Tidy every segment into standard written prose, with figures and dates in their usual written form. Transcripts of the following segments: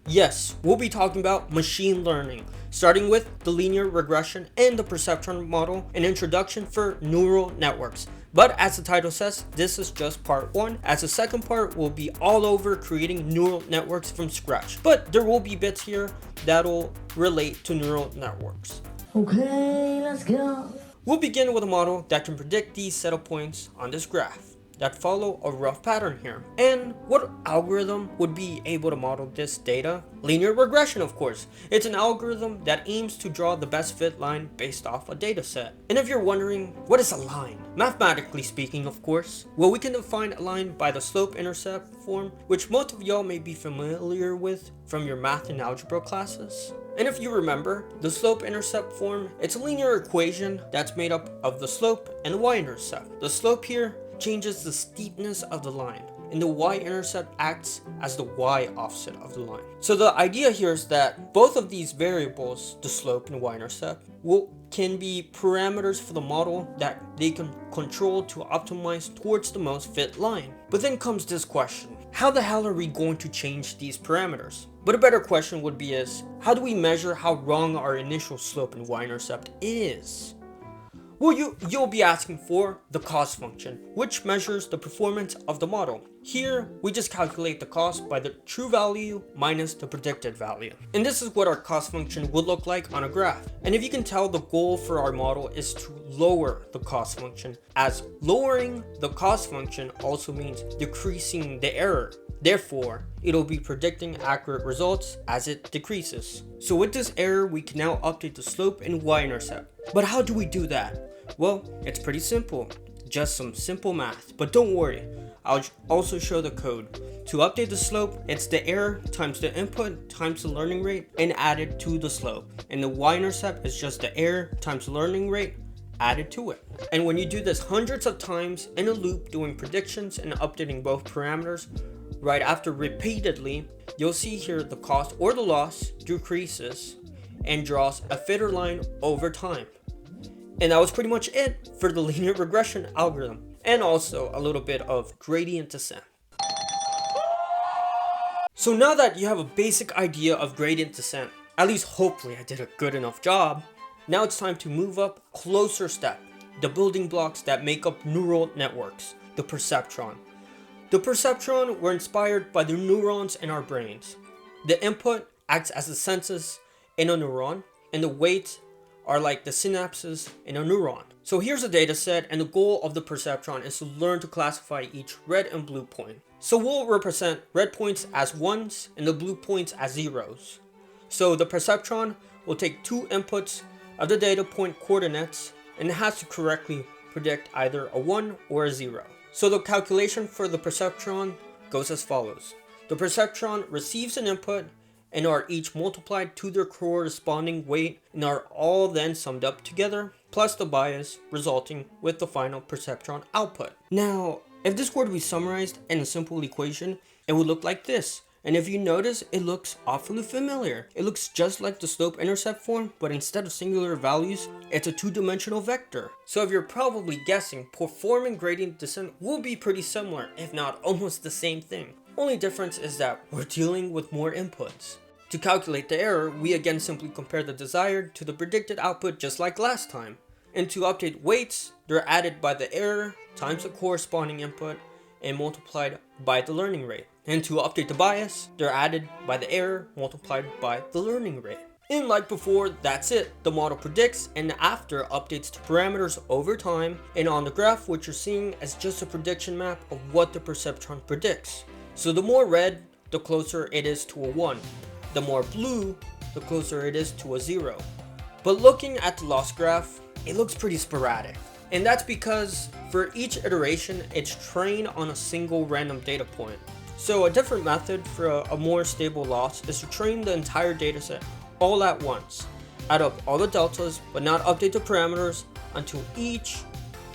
Yes, we'll be talking about machine learning, starting with the linear regression and the perceptron model, an introduction for neural networks. But as the title says, this is just part 1, as the second part will be all over creating neural networks from scratch. But there will be bits here that'll relate to neural networks. Okay, let's go. We'll begin with a model that can predict these set of points on this graph that follow a rough pattern here. And what algorithm would be able to model this data? Linear regression, of course. It's an algorithm that aims to draw the best fit line based off a data set. And if you're wondering, what is a line? Mathematically speaking, of course, well, we can define a line by the slope-intercept form, which most of y'all may be familiar with from your math and algebra classes. And if you remember, the slope-intercept form, it's a linear equation that's made up of the slope and the y-intercept. The slope here changes the steepness of the line, and the y-intercept acts as the y-offset of the line. So the idea here is that both of these variables, the slope and y-intercept, can be parameters for the model that they can control to optimize towards the most fit line. But then comes this question: how the hell are we going to change these parameters? But a better question would be how do we measure how wrong our initial slope and y-intercept is? Well, you'll be asking for the cost function, which measures the performance of the model. Here, we just calculate the cost by the true value minus the predicted value. And this is what our cost function would look like on a graph. And if you can tell, the goal for our model is to lower the cost function, as lowering the cost function also means decreasing the error. Therefore, it'll be predicting accurate results as it decreases. So with this error, we can now update the slope and y-intercept. But how do we do that? Well, it's pretty simple, just some simple math. But don't worry, I'll also show the code. To update the slope, it's the error times the input times the learning rate and added to the slope. And the y-intercept is just the error times the learning rate added to it. And when you do this hundreds of times in a loop, doing predictions and updating both parameters right after repeatedly, you'll see here the cost or the loss decreases and draws a fitter line over time. And that was pretty much it for the linear regression algorithm, and also a little bit of gradient descent. So now that you have a basic idea of gradient descent, at least hopefully I did a good enough job, now it's time to move up a closer step, the building blocks that make up neural networks, the perceptron. The perceptron were inspired by the neurons in our brains. The input acts as the senses in a neuron, and the weights are like the synapses in a neuron. So here's a data set, and the goal of the perceptron is to learn to classify each red and blue point. So we'll represent red points as 1s and the blue points as 0s. So the perceptron will take 2 inputs of the data point coordinates, and it has to correctly predict either a 1 or a 0. So the calculation for the perceptron goes as follows. The perceptron receives an input and are each multiplied to their corresponding weight and are all then summed up together, plus the bias resulting with the final perceptron output. Now, if this were to be summarized in a simple equation, it would look like this. And if you notice, it looks awfully familiar. It looks just like the slope-intercept form, but instead of singular values, it's a 2-dimensional vector. So if you're probably guessing, performing gradient descent will be pretty similar, if not almost the same thing. Only difference is that we're dealing with more inputs. To calculate the error, we again simply compare the desired to the predicted output just like last time. And to update weights, they're added by the error times the corresponding input and multiplied by the learning rate. And to update the bias, they're added by the error multiplied by the learning rate. And like before, that's it. The model predicts and after updates the parameters over time. And on the graph, what you're seeing is just a prediction map of what the perceptron predicts. So the more red, the closer it is to a 1. The more blue, the closer it is to a 0. But looking at the loss graph, it looks pretty sporadic. And that's because for each iteration, it's trained on a single random data point. So a different method for a more stable loss is to train the entire dataset all at once, add up all the deltas, but not update the parameters until each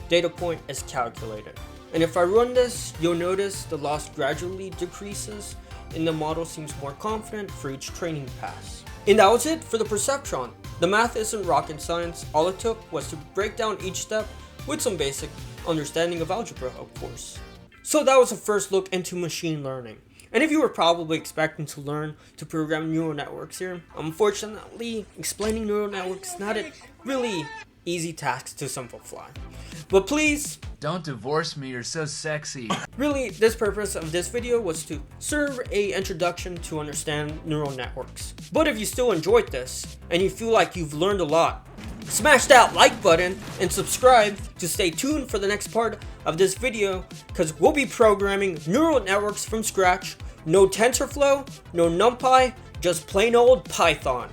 data point is calculated. And if I run this, you'll notice the loss gradually decreases and the model seems more confident for each training pass. And that was it for the perceptron. The math isn't rocket science. All it took was to break down each step with some basic understanding of algebra, of course. So that was a first look into machine learning. And if you were probably expecting to learn to program neural networks here, unfortunately, explaining neural networks is not a really easy task to simplify. But please, don't divorce me, you're so sexy. Really, this purpose of this video was to serve a introduction to understand neural networks. But if you still enjoyed this, and you feel like you've learned a lot, smash that like button and subscribe to stay tuned for the next part of this video, because we'll be programming neural networks from scratch. No TensorFlow, no NumPy, just plain old Python.